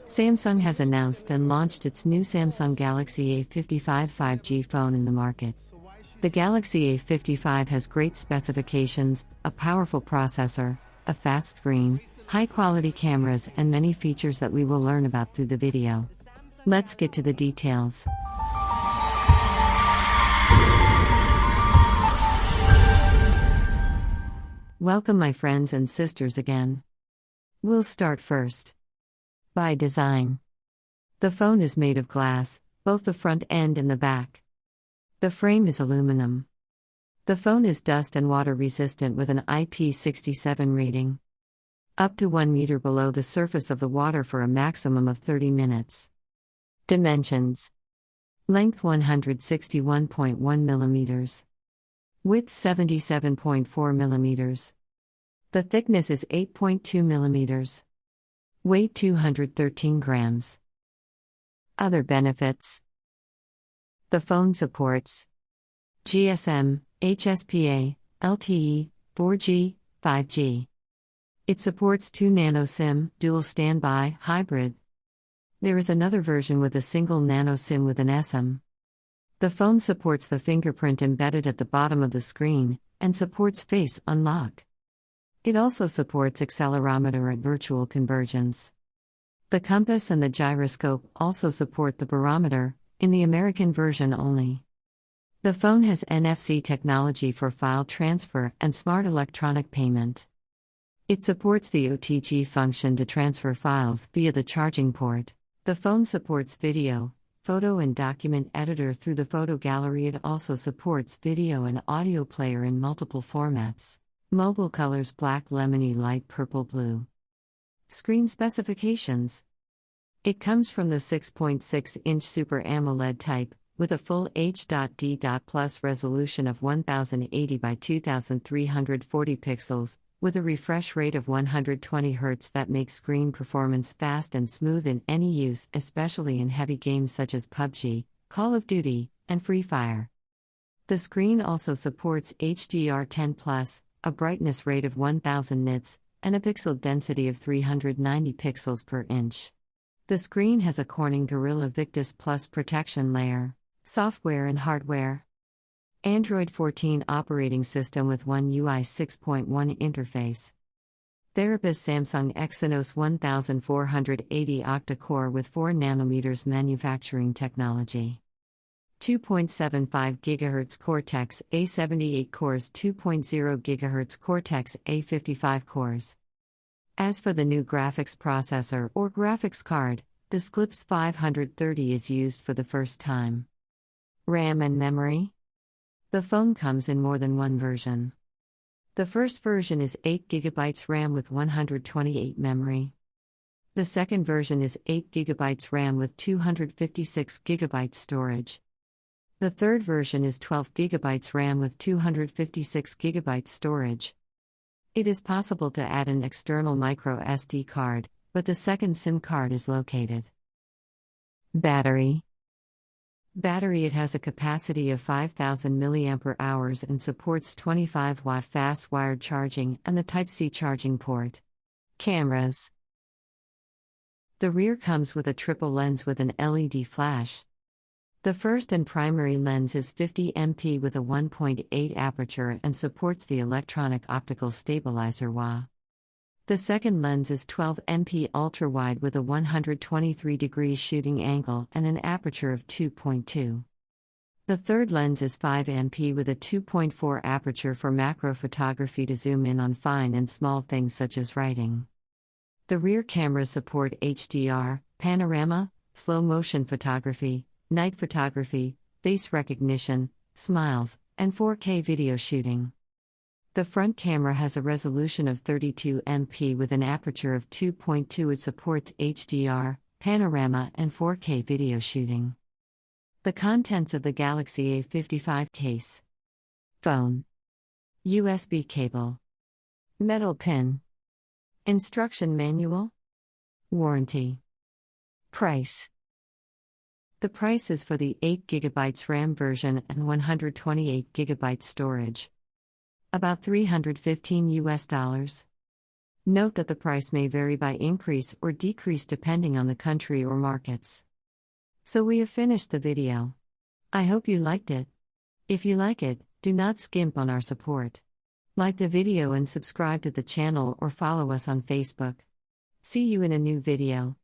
Samsung has announced and launched its new Samsung Galaxy A55 5G phone in the market. The Galaxy A55 has great specifications, a powerful processor, a fast screen, high-quality cameras and many features that we will learn about through the video. Let's get to the details. Welcome my friends and sisters again. We'll start first. By design. The phone is made of glass, both the front end and the back. The frame is aluminum. The phone is dust and water resistant with an IP67 rating. Up to 1 meter below the surface of the water for a maximum of 30 minutes. Dimensions. Length 161.1 millimeters. Width 77.4 millimeters. The thickness is 8.2 millimeters. Weight 213 grams. Other benefits. The phone supports GSM, HSPA, LTE, 4G, 5G. It supports 2 nano SIM, dual standby, hybrid. There is another version with a single nano SIM with an eSIM. The phone supports the fingerprint embedded at the bottom of the screen, and supports face unlock. It also supports accelerometer and virtual convergence. The compass and the gyroscope also support the barometer, in the American version only. The phone has NFC technology for file transfer and smart electronic payment. It supports the OTG function to transfer files via the charging port. The phone supports video, photo and document editor through the photo gallery. It also supports video and audio player in multiple formats. Mobile colors black, lemony, light purple, blue. Screen specifications. It comes from the 6.6-inch Super AMOLED type, with a full HD+ resolution of 1080 by 2340 pixels, with a refresh rate of 120 Hz that makes screen performance fast and smooth in any use, especially in heavy games such as PUBG, Call of Duty, and Free Fire. The screen also supports HDR10+, a brightness rate of 1000 nits, and a pixel density of 390 pixels per inch. The screen has a Corning Gorilla Victus Plus protection layer. Software and hardware. Android 14 operating system with One UI 6.1 interface. Therapist Samsung Exynos 1480 octa-core with 4 nanometers manufacturing technology. 2.75 GHz Cortex A78 cores, 2.0 GHz Cortex A55 cores. As for the new graphics processor or graphics card, the Sclips 530 is used for the first time. RAM and memory. The phone comes in more than one version. The first version is 8 GB RAM with 128 memory. The second version is 8 GB RAM with 256 GB storage. The third version is 12 GB RAM with 256 GB storage. It is possible to add an external micro SD card, but the second SIM card is located. Battery. It has a capacity of 5000 mAh and supports 25-watt fast wired charging and the Type-C charging port. Cameras. The rear comes with a triple lens with an LED flash. The first and primary lens is 50 MP with a 1.8 aperture and supports the electronic optical stabilizer WA. The second lens is 12 MP ultra-wide with a 123 degrees shooting angle and an aperture of 2.2. The third lens is 5 MP with a 2.4 aperture for macro photography to zoom in on fine and small things such as writing. The rear cameras support HDR, panorama, slow motion photography, night photography, face recognition, smiles, and 4K video shooting. The front camera has a resolution of 32 MP with an aperture of 2.2. It supports HDR, panorama, and 4K video shooting. The contents of the Galaxy A55 case. Phone. USB cable. Metal pin. Instruction manual. Warranty. Price. The price is for the 8 GB RAM version and 128 GB storage. About $315. Note that the price may vary by increase or decrease depending on the country or markets. So we have finished the video. I hope you liked it. If you like it, do not skimp on our support. Like the video and subscribe to the channel or follow us on Facebook. See you in a new video.